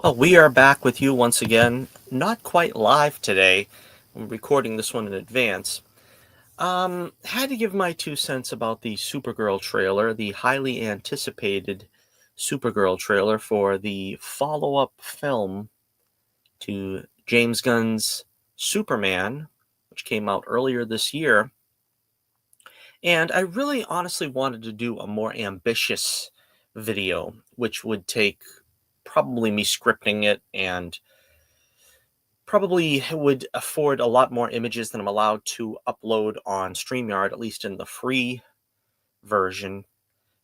Well, we are back with you once again. Not quite live today. I'm recording this one in advance. Had to give my 2 cents about the Supergirl trailer, the highly anticipated Supergirl trailer for the follow-up film to James Gunn's Superman, which came out earlier this year. And I really honestly wanted to do a more ambitious video, which would take probably me scripting it and probably would afford a lot more images than I'm allowed to upload on StreamYard, at least in the free version.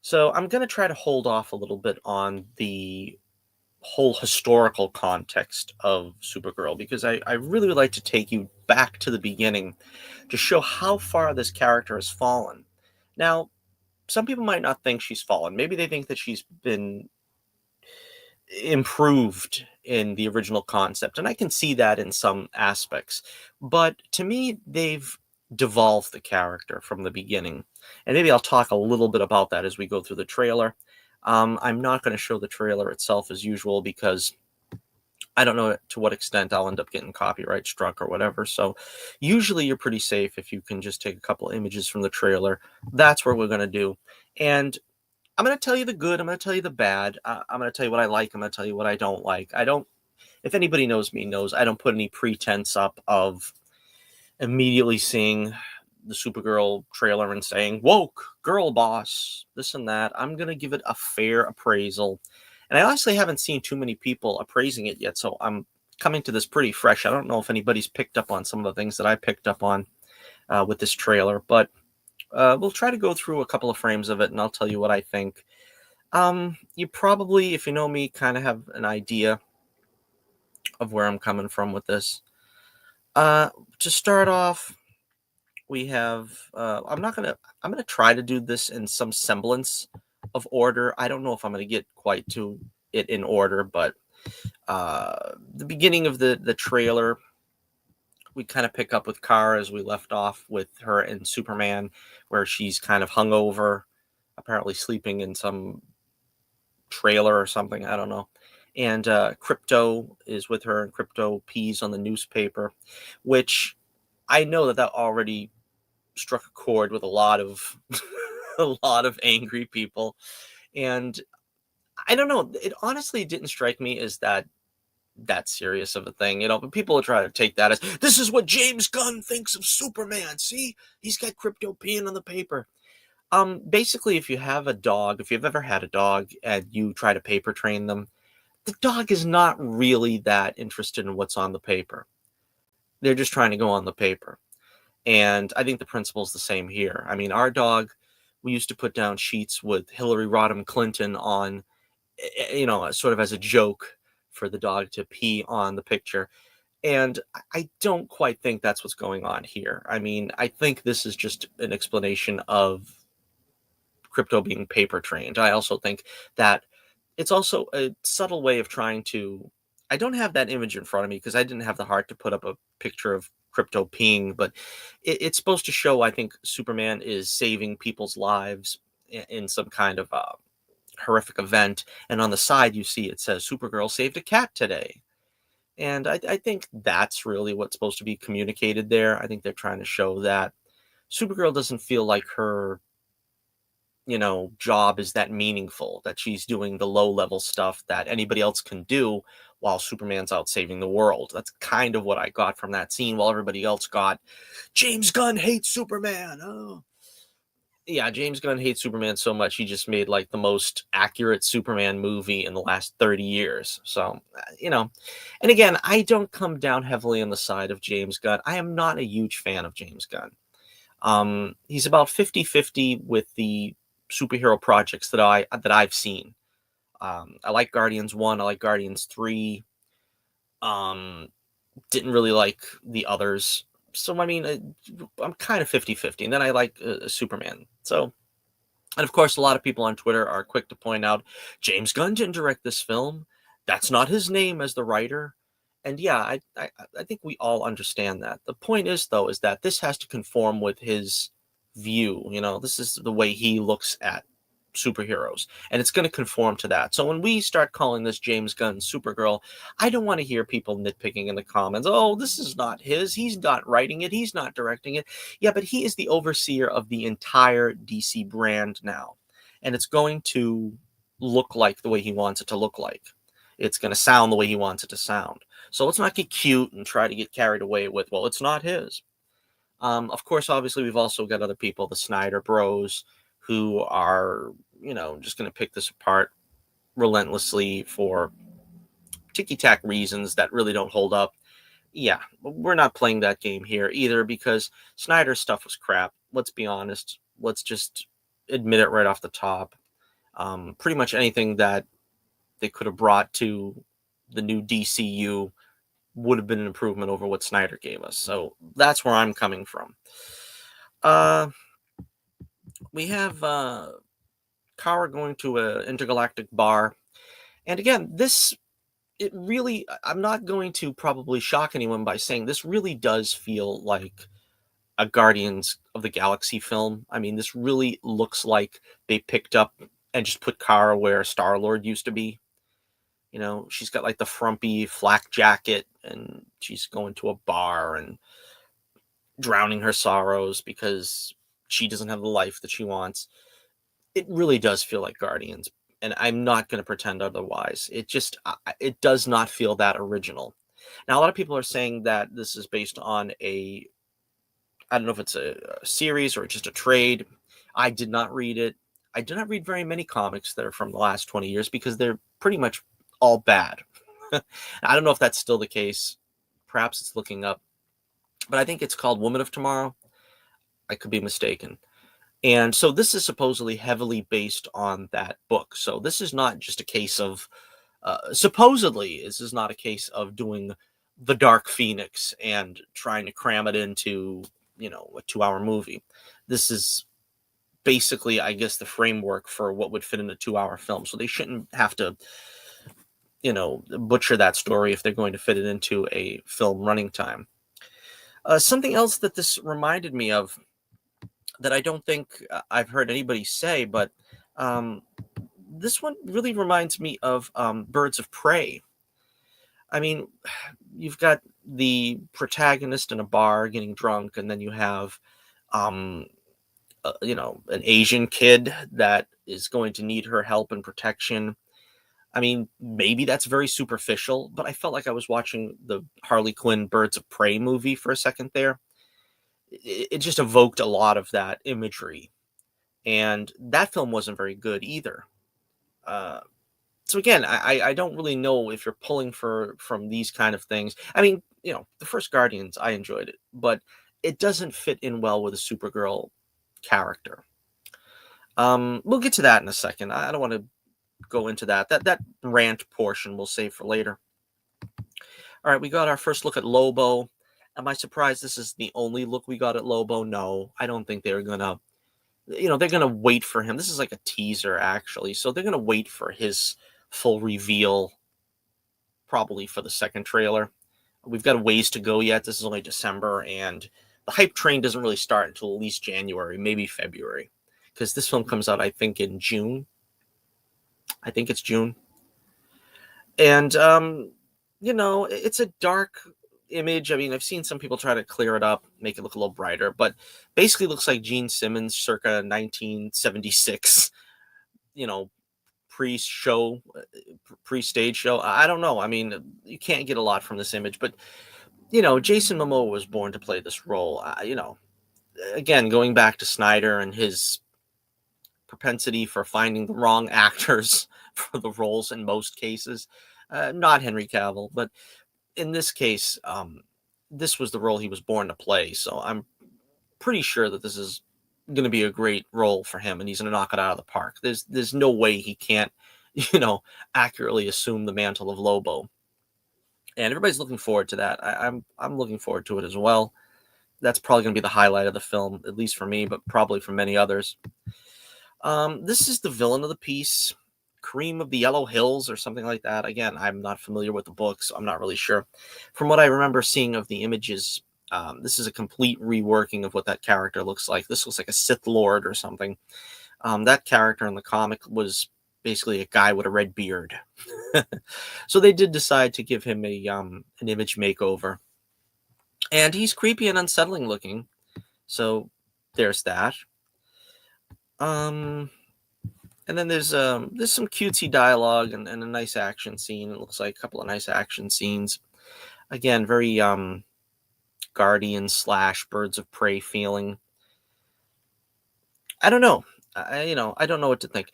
So I'm going to try to hold off a little bit on the whole historical context of Supergirl because I really would like to take you back to the beginning to show how far this character has fallen. Now, some people might not think she's fallen. Maybe they think that she's been improved in the original concept, and I can see that in some aspects. But to me, they've devolved the character from the beginning. And maybe I'll talk a little bit about that as we go through the trailer. I'm not going to show the trailer itself as usual because I don't know to what extent I'll end up getting copyright struck or whatever. So usually you're pretty safe if you can just take a couple images from the trailer. That's what we're going to do. And I'm going to tell you the good. I'm going to tell you the bad. I'm going to tell you what I like. I'm going to tell you what I don't like. If anybody knows me, knows I don't put any pretense up of immediately seeing the Supergirl trailer and saying, woke, girl boss, this and that. I'm going to give it a fair appraisal. And I honestly haven't seen too many people appraising it yet. So I'm coming to this pretty fresh. I don't know if anybody's picked up on some of the things that I picked up on with this trailer, but we'll try to go through a couple of frames of it and I'll tell you what I think. You probably, if you know me, kind of have an idea of where I'm coming from with this. To start off, we have, I'm going to try to do this in some semblance of order. I don't know if I'm going to get quite to it in order, but the beginning of the trailer, we kind of pick up with Kara as we left off with her and Superman, where she's kind of hungover, apparently sleeping in some trailer or something. I don't know. And Crypto is with her, and Crypto pees on the newspaper, which I know that already struck a chord with a lot of a lot of angry people. And I don't know. It honestly didn't strike me as that serious of a thing, but people are trying to take that as this is what James Gunn thinks of Superman. See, he's got Crypto peeing on the paper. Basically, if you have a dog, if you've ever had a dog and you try to paper train them, the dog is not really that interested in what's on the paper. They're just trying to go on the paper. And I think the principle is the same here. I mean, our dog, we used to put down sheets with Hillary Rodham Clinton on, sort of as a joke for the dog to pee on the picture. And I don't quite think that's what's going on here. I mean, I think this is just an explanation of Crypto being paper trained. I also think that it's also a subtle way of trying to. I don't have that image in front of me because I didn't have the heart to put up a picture of Crypto peeing, but it's supposed to show, I think, Superman is saving people's lives in some kind of horrific event. And on the side, you see it says Supergirl saved a cat today. And I think that's really what's supposed to be communicated there. I think they're trying to show that Supergirl doesn't feel like her job is that meaningful, that she's doing the low level stuff that anybody else can do while Superman's out saving the world. That's kind of what I got from that scene, while everybody else got James Gunn hates Superman. Oh, yeah, James Gunn hates Superman so much he just made like the most accurate Superman movie in the last 30 years. So, and again, I don't come down heavily on the side of James Gunn. I am not a huge fan of James Gunn. He's about 50-50 with the superhero projects that I've seen. I like Guardians 1, I like Guardians 3. Didn't really like the others. So I mean, I'm kind of 50-50. And then I like Superman. So, and of course, a lot of people on Twitter are quick to point out James Gunn didn't direct this film. That's not his name as the writer. And yeah, I think we all understand that. The point is, though, is that this has to conform with his view. This is the way he looks at superheroes, and it's going to conform to that. So when we start calling this James Gunn Supergirl, I don't want to hear people nitpicking in the comments. Oh, this is not his. He's not writing it. He's not directing it. Yeah, but he is the overseer of the entire DC brand now, and it's going to look like the way he wants it to look like. It's going to sound the way he wants it to sound. So let's not get cute and try to get carried away with, well, it's not his. Of course, obviously, we've also got other people, the Snyder Bros, who are, just going to pick this apart relentlessly for ticky-tack reasons that really don't hold up. Yeah, we're not playing that game here either because Snyder's stuff was crap. Let's be honest. Let's just admit it right off the top. Pretty much anything that they could have brought to the new DCU would have been an improvement over what Snyder gave us. So that's where I'm coming from. We have Kara going to an intergalactic bar. And again, I'm not going to probably shock anyone by saying this really does feel like a Guardians of the Galaxy film. I mean, this really looks like they picked up and just put Kara where Star-Lord used to be. She's got like the frumpy flak jacket and she's going to a bar and drowning her sorrows because she doesn't have the life that she wants. It really does feel like Guardians, and I'm not going to pretend otherwise. It does not feel that original. Now, a lot of people are saying that this is based on I don't know if it's a series or just a trade. I did not read it. I did not read very many comics that are from the last 20 years because they're pretty much all bad. I don't know if that's still the case. Perhaps it's looking up. But I think it's called Woman of Tomorrow. I could be mistaken. And so this is supposedly heavily based on that book. So this is not just a case of, supposedly, this is not a case of doing the Dark Phoenix and trying to cram it into, a 2-hour movie. This is basically, I guess, the framework for what would fit in a 2-hour film. So they shouldn't have to, butcher that story if they're going to fit it into a film running time. Something else that this reminded me of that I don't think I've heard anybody say, but this one really reminds me of Birds of Prey. I mean, you've got the protagonist in a bar getting drunk, and then you have, an Asian kid that is going to need her help and protection. I mean, maybe that's very superficial, but I felt like I was watching the Harley Quinn Birds of Prey movie for a second there. It just evoked a lot of that imagery. And that film wasn't very good either. So again, I don't really know if you're pulling from these kind of things. I mean, the first Guardians, I enjoyed it, but it doesn't fit in well with a Supergirl character. We'll get to that in a second. I don't want to go into that. That rant portion we'll save for later. All right, we got our first look at Lobo. Am I surprised this is the only look we got at Lobo? No, I don't think they're gonna, they're gonna wait for him. This is like a teaser, actually, so they're gonna wait for his full reveal, probably for the second trailer. We've got a ways to go yet. This is only December, and the hype train doesn't really start until at least January, maybe February, because this film comes out, I think, in June. I think it's June. And, it's a dark image. I mean, I've seen some people try to clear it up, make it look a little brighter, but basically looks like Gene Simmons circa 1976, pre-show, pre-stage show. I don't know. I mean, you can't get a lot from this image, but, Jason Momoa was born to play this role. Again, going back to Snyder and his propensity for finding the wrong actors for the roles in most cases. Not Henry Cavill, but in this case, this was the role he was born to play. So I'm pretty sure that this is going to be a great role for him, and he's going to knock it out of the park. There's no way he can't, accurately assume the mantle of Lobo. And everybody's looking forward to that. I'm looking forward to it as well. That's probably going to be the highlight of the film, at least for me, but probably for many others. This is the villain of the piece, Cream of the Yellow Hills or something like that. Again, I'm not familiar with the book, so I'm not really sure. From what I remember seeing of the images, this is a complete reworking of what that character looks like. This looks like a Sith Lord or something. That character in the comic was basically a guy with a red beard. So they did decide to give him a an image makeover, and he's creepy and unsettling looking. So there's that. Um, and then there's some cutesy dialogue and a nice action scene. It looks like a couple of nice action scenes. Again, very Guardian slash Birds of Prey feeling. I don't know. I don't know what to think.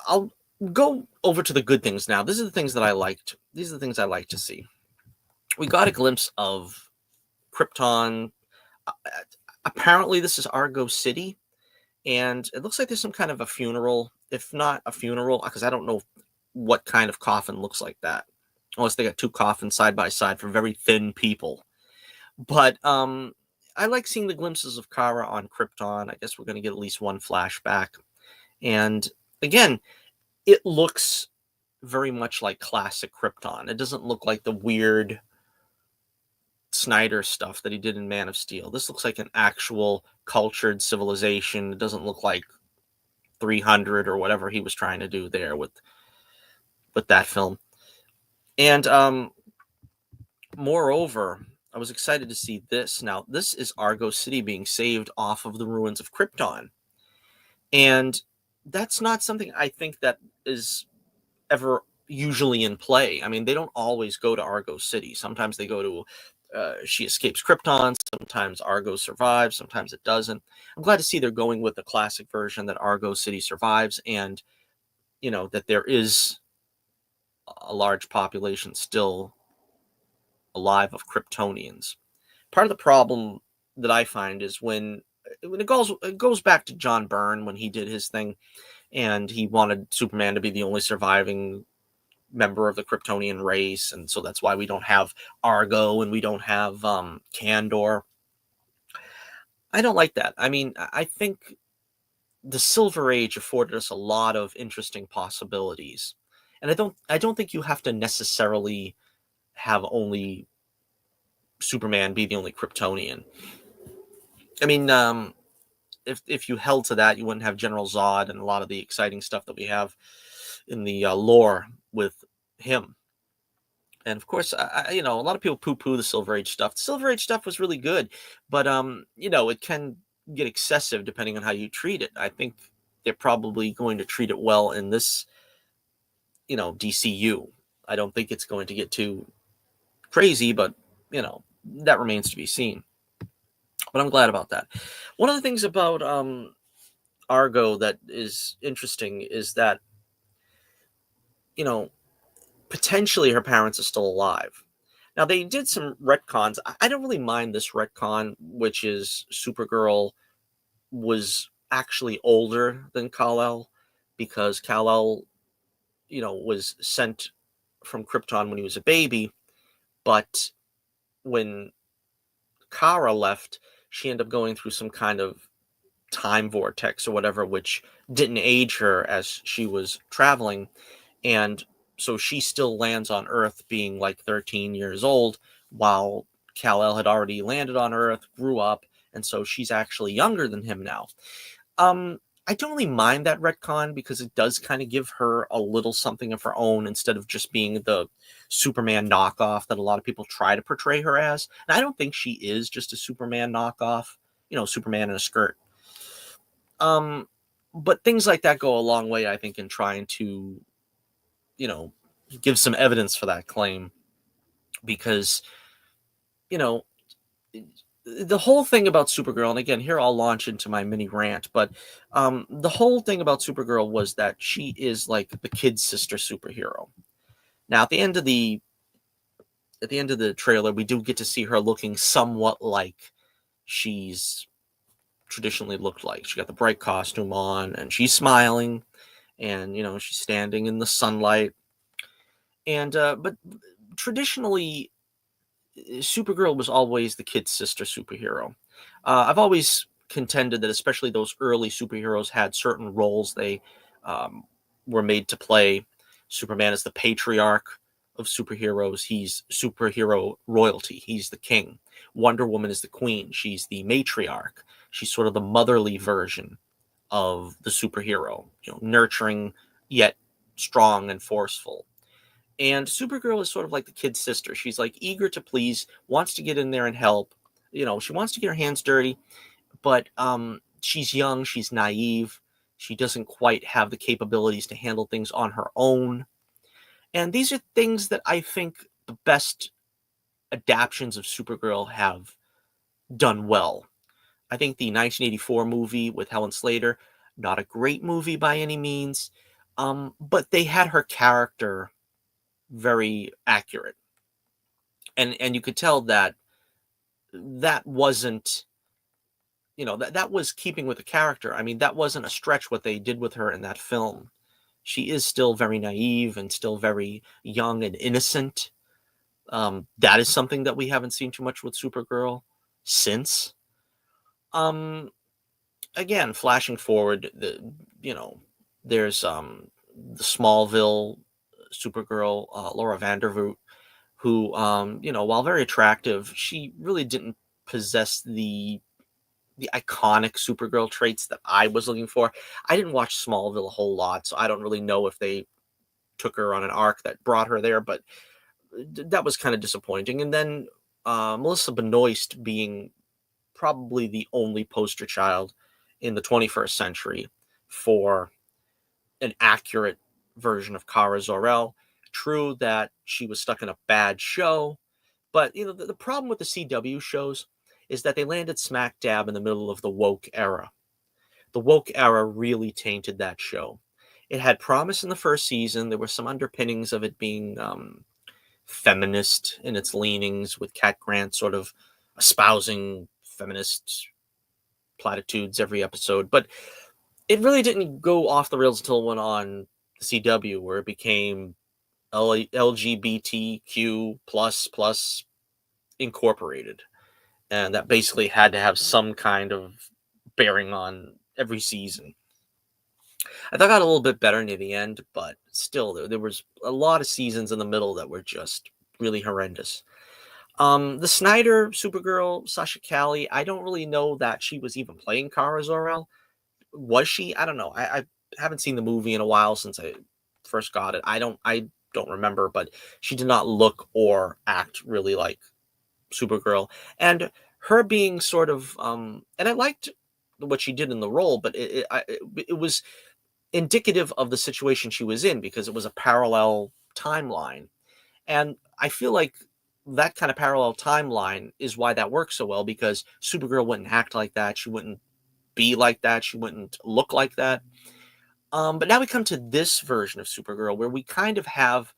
I'll go over to the good things now. These are the things that I liked. These are the things I like to see. We got a glimpse of Krypton. Uh, Apparently, this is Argo City, and it looks like there's some kind of a funeral. If not a funeral, because I don't know what kind of coffin looks like that, unless they got two coffins side by side for very thin people. But I like seeing the glimpses of Kara on Krypton. I guess we're going to get at least one flashback, and again, it looks very much like classic Krypton. It doesn't look like the weird Snyder stuff that he did in Man of Steel. This looks like an actual cultured civilization. It doesn't look like 300 or whatever he was trying to do there with that film. And moreover, I was excited to see this. Now, this is Argo City being saved off of the ruins of Krypton. And that's not something I think that is ever usually in play. I mean, they don't always go to Argo City. Sometimes they go to she escapes Krypton. Sometimes Argo survives. Sometimes it doesn't. I'm glad to see they're going with the classic version that Argo City survives, and that there is a large population still alive of Kryptonians. Part of the problem that I find is when it goes back to John Byrne when he did his thing, and he wanted Superman to be the only surviving member of the Kryptonian race, and so that's why we don't have Argo and we don't have Kandor. I don't like that. I mean, I think the Silver Age afforded us a lot of interesting possibilities, and I don't think you have to necessarily have only Superman be the only Kryptonian. I mean, if you held to that, you wouldn't have General Zod and a lot of the exciting stuff that we have in the lore with him. And of course, a lot of people poo-poo the Silver Age stuff. The Silver Age stuff was really good, but it can get excessive depending on how you treat it. I think they're probably going to treat it well in this, DCU. I don't think it's going to get too crazy, but that remains to be seen. But I'm glad about that. One of the things about Argo that is interesting is that potentially her parents are still alive. Now, they did some retcons. I don't really mind this retcon, which is Supergirl was actually older than Kal-El, because Kal-El, was sent from Krypton when he was a baby, but when Kara left, she ended up going through some kind of time vortex or whatever, which didn't age her as she was traveling. And so she still lands on Earth being like 13 years old, while Kal-El had already landed on Earth, grew up, and so she's actually younger than him now. I don't really mind that retcon because it does kind of give her a little something of her own instead of just being the Superman knockoff that a lot of people try to portray her as. And I don't think she is just a Superman knockoff, Superman in a skirt. But things like that go a long way, I think, in trying to, give some evidence for that claim, because, the whole thing about Supergirl, and again, here I'll launch into my mini rant, but the whole thing about Supergirl was that she is like the kid sister superhero. Now, at the end of the trailer, we do get to see her looking somewhat like she's traditionally looked like. She got the bright costume on, and she's smiling, and she's standing in the sunlight. And but traditionally, Supergirl was always the kid sister superhero. I've always contended that especially those early superheroes had certain roles they were made to play. Superman is the patriarch of superheroes. He's superhero royalty. He's the king. Wonder Woman is the queen. She's the matriarch. She's sort of the motherly version of the superhero, nurturing yet strong and forceful. And Supergirl is sort of like the kid's sister. She's like eager to please, wants to get in there and help. She wants to get her hands dirty, but she's young, she's naive, she doesn't quite have the capabilities to handle things on her own. And these are things that I think the best adaptions of Supergirl have done well. I think the 1984 movie with Helen Slater, not a great movie by any means, but they had her character very accurate, and you could tell that that wasn't, that was keeping with the character. I mean, that wasn't a stretch what they did with her in that film. She is still very naive and still very young and innocent. That is something that we haven't seen too much with Supergirl since. Um, Again, flashing forward, there's the Smallville Supergirl, Laura Vandervoot, who, while very attractive, she really didn't possess the iconic Supergirl traits that I was looking for. I didn't watch Smallville a whole lot, so I don't really know if they took her on an arc that brought her there, but that was kind of disappointing. And then Melissa Benoist being probably the only poster child in the 21st century for an accurate version of Kara Zor-El. True that she was stuck in a bad show, but the problem with the CW shows is that they landed smack dab in the middle of the woke era. The woke era really tainted that show. It had promise in the first season. There were some underpinnings of it being feminist in its leanings, with Cat Grant sort of espousing feminist platitudes every episode. But it really didn't go off the rails until it went on the CW, where it became LGBTQ plus incorporated. And that basically had to have some kind of bearing on every season. I thought it got a little bit better near the end, but still, there was a lot of seasons in the middle that were just really horrendous. The Snyder Supergirl, Sasha Calle, I don't really know that she was even playing Kara Zor-El. Was she? I don't know. I haven't seen the movie in a while since I first got it. I don't remember, but she did not look or act really like Supergirl. And her being sort of and I liked what she did in the role, but it was indicative of the situation she was in, because it was a parallel timeline. And I feel like that kind of parallel timeline is why that works so well, because Supergirl wouldn't act like that. She wouldn't be like that. She wouldn't look like that. But now we come to this version of Supergirl where we kind of have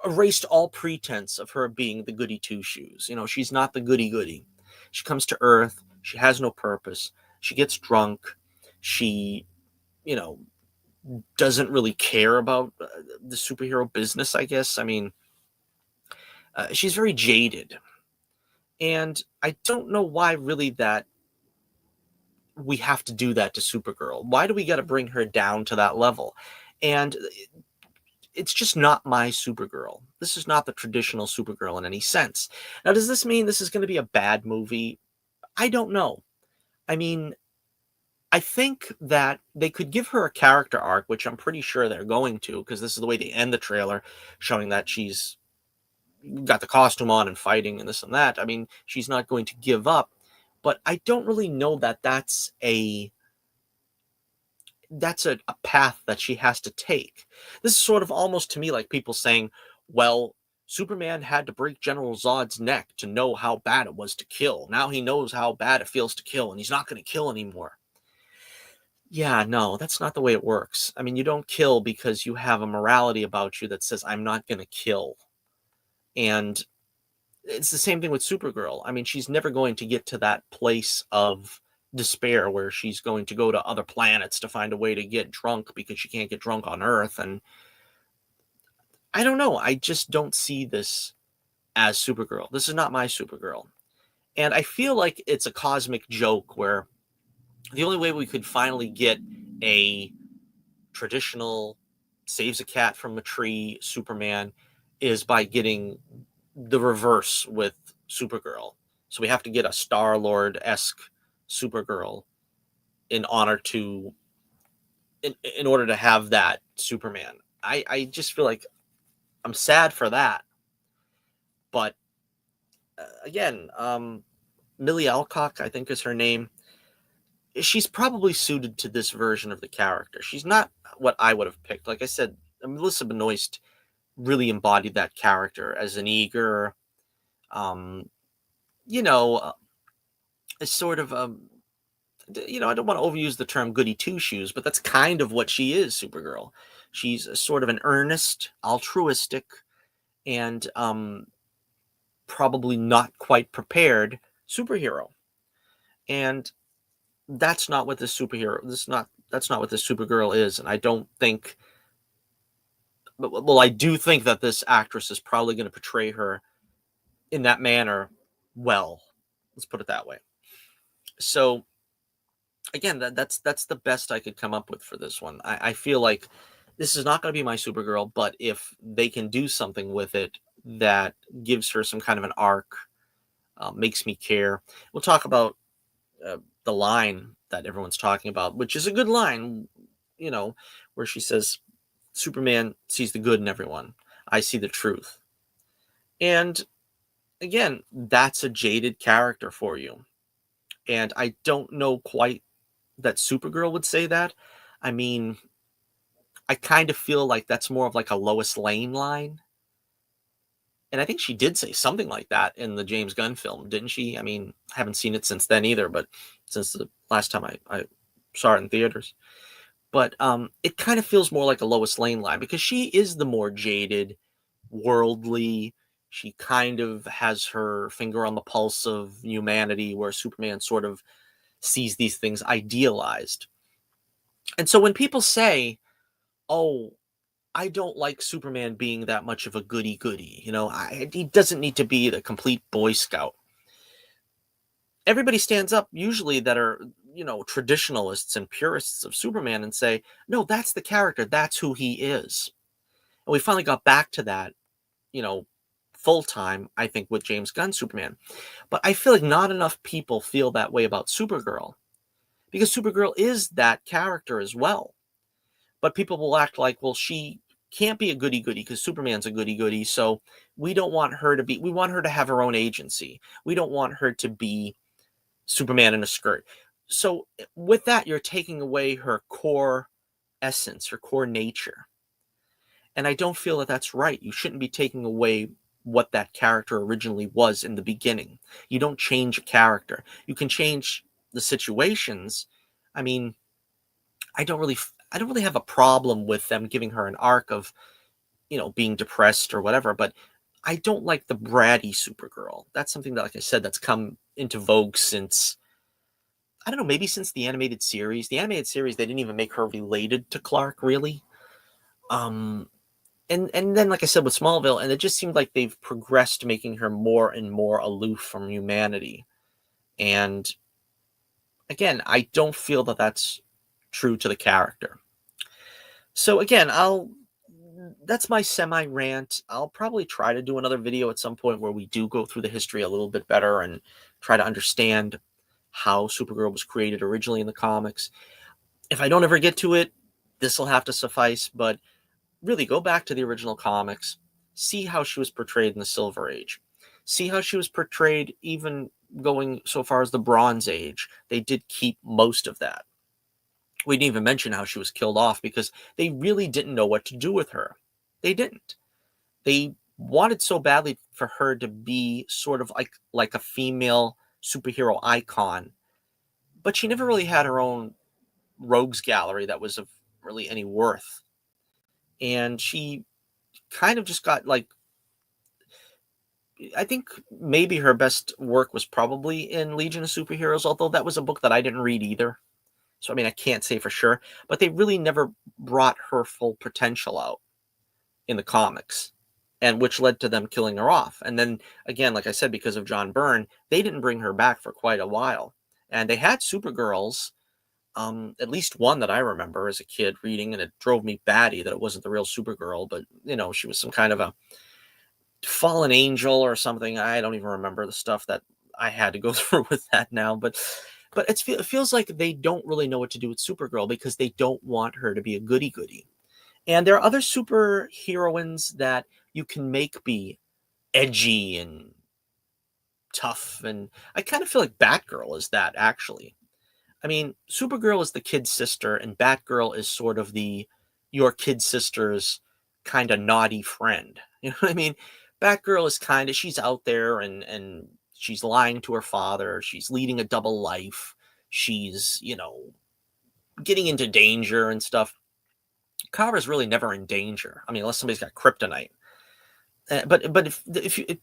erased all pretense of her being the goody two shoes. She's not the goody goody. She comes to Earth. She has no purpose. She gets drunk. She, you know, doesn't really care about the superhero business, I guess. I mean, she's very jaded. And I don't know why really that we have to do that to Supergirl. Why do we got to bring her down to that level? And it's just not my Supergirl. This is not the traditional Supergirl in any sense. Now, does this mean this is going to be a bad movie? I don't know. I mean, I think that they could give her a character arc, which I'm pretty sure they're going to, because this is the way they end the trailer, showing that she's got the costume on and fighting and this and that. I mean, she's not going to give up, but I don't really know that that's a path that she has to take. This is sort of almost to me like people saying, well, Superman had to break General Zod's neck to know how bad it was to kill. Now he knows how bad it feels to kill, and he's not going to kill anymore. Yeah, no, that's not the way it works. I mean, you don't kill because you have a morality about you that says, I'm not going to kill. And it's the same thing with Supergirl. I mean, she's never going to get to that place of despair where she's going to go to other planets to find a way to get drunk because she can't get drunk on Earth. And I don't know. I just don't see this as Supergirl. This is not my Supergirl. And I feel like it's a cosmic joke where the only way we could finally get a traditional saves a cat from a tree Superman is by getting the reverse with Supergirl. So we have to get a Star-Lord-esque Supergirl in honor to in order to have that Superman. I just feel like I'm sad for that. But again, Millie Alcock, I think is her name. She's probably suited to this version of the character. She's not what I would have picked. Like I said, Melissa Benoist really embodied that character as an eager, um, you know, a sort of, I don't want to overuse the term goody two shoes, but that's kind of what she is, Supergirl. She's a sort of an earnest, altruistic, and probably not quite prepared superhero. And that's not what this superhero, that's not what this Supergirl is. And I don't think, well, I do think that this actress is probably going to portray her in that manner well. Let's put it that way. So again, that's the best I could come up with for this one. I feel like this is not going to be my Supergirl, but if they can do something with it that gives her some kind of an arc, makes me care. We'll talk about the line that everyone's talking about, which is a good line, where she says, Superman sees the good in everyone. I see the truth. And again, that's a jaded character for you. And I don't know quite that Supergirl would say that. I mean, I kind of feel like that's more of like a Lois Lane line. And I think she did say something like that in the James Gunn film, didn't she? I mean, I haven't seen it since then either, but since the last time I saw it in theaters. But it kind of feels more like a Lois Lane line because she is the more jaded, worldly. She kind of has her finger on the pulse of humanity, where Superman sort of sees these things idealized. And so when people say, oh, I don't like Superman being that much of a goody-goody, he doesn't need to be the complete Boy Scout. Everybody stands up, usually that are, traditionalists and purists of Superman, and say, no, that's the character. That's who he is. And we finally got back to that, full time, I think, with James Gunn's Superman. But I feel like not enough people feel that way about Supergirl, because Supergirl is that character as well. But people will act like, well, she can't be a goody-goody because Superman's a goody-goody, so we don't want her to be, we want her to have her own agency. We don't want her to be Superman in a skirt. So with that, you're taking away her core essence, her core nature. And I don't feel that that's right. You shouldn't be taking away what that character originally was in the beginning. You don't change a character. You can change the situations. I mean, I don't really have a problem with them giving her an arc of, being depressed or whatever, but I don't like the bratty Supergirl. That's something that, like I said, that's come into vogue since, I don't know, maybe since the animated series. The animated series, they didn't even make her related to Clark, really. And then, like I said, with Smallville, and it just seemed like they've progressed, making her more and more aloof from humanity. And again, I don't feel that that's true to the character. So again, that's my semi rant. I'll probably try to do another video at some point where we do go through the history a little bit better and try to understand how Supergirl was created originally in the comics. If I don't ever get to it, this will have to suffice, but really go back to the original comics, see how she was portrayed in the Silver Age, see how she was portrayed even going so far as the Bronze Age. They did keep most of that. We didn't even mention how she was killed off because they really didn't know what to do with her. They didn't. They wanted so badly for her to be sort of like a female superhero icon, but she never really had her own rogues gallery that was of really any worth. And she kind of just got I think maybe her best work was probably in Legion of Superheroes, although that was a book that I didn't read either. So, I mean, I can't say for sure, but they really never brought her full potential out in the comics, and which led to them killing her off. And then again, like I said, because of John Byrne, they didn't bring her back for quite a while. And they had Supergirls, at least one that I remember as a kid reading, and it drove me batty that it wasn't the real Supergirl, but she was some kind of a fallen angel or something. I don't even remember the stuff that I had to go through with that now, but But it feels like they don't really know what to do with Supergirl because they don't want her to be a goody goody. And there are other superheroines that you can make be edgy and tough. And I kind of feel like Batgirl is that, actually. I mean, Supergirl is the kid sister, and Batgirl is sort of the your kid sister's kind of naughty friend. You know what I mean? Batgirl is kind of she's out there and she's lying to her father. She's leading a double life. She's getting into danger and stuff. Kara's really never in danger. I mean, unless somebody's got kryptonite. But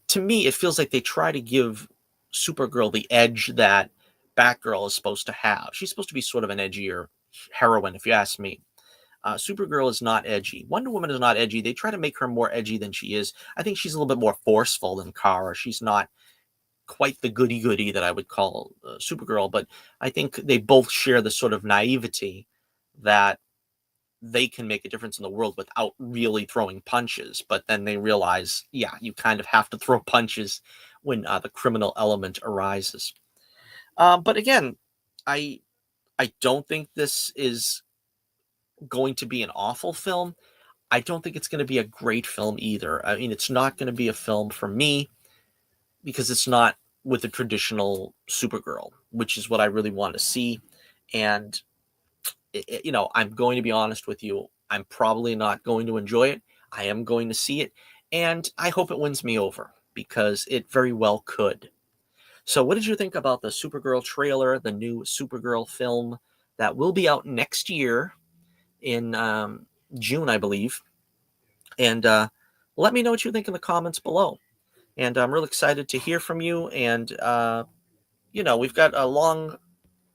to me, it feels like they try to give Supergirl the edge that Batgirl is supposed to have. She's supposed to be sort of an edgier heroine, if you ask me. Supergirl is not edgy. Wonder Woman is not edgy. They try to make her more edgy than she is. I think she's a little bit more forceful than Kara. She's not quite the goody goody that I would call Supergirl, but I think they both share the sort of naivety that they can make a difference in the world without really throwing punches. But then they realize, yeah, you kind of have to throw punches when the criminal element arises. But again, I I don't think this is going to be an awful film. I don't think it's going to be a great film either. I mean, it's not going to be a film for me because it's not with the traditional Supergirl, which is what I really want to see. And I'm going to be honest with you. I'm probably not going to enjoy it. I am going to see it, and I hope it wins me over because it very well could. So, what did you think about the Supergirl trailer, the new Supergirl film that will be out next year in June, I believe? And let me know what you think in the comments below. And I'm really excited to hear from you. And, we've got a long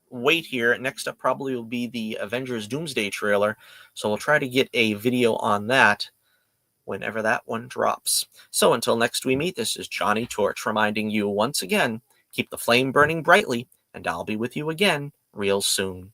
wait here. Next up probably will be the Avengers Doomsday trailer. So we'll try to get a video on that whenever that one drops. So until next we meet, this is Johnny Torch reminding you once again, keep the flame burning brightly, and I'll be with you again real soon.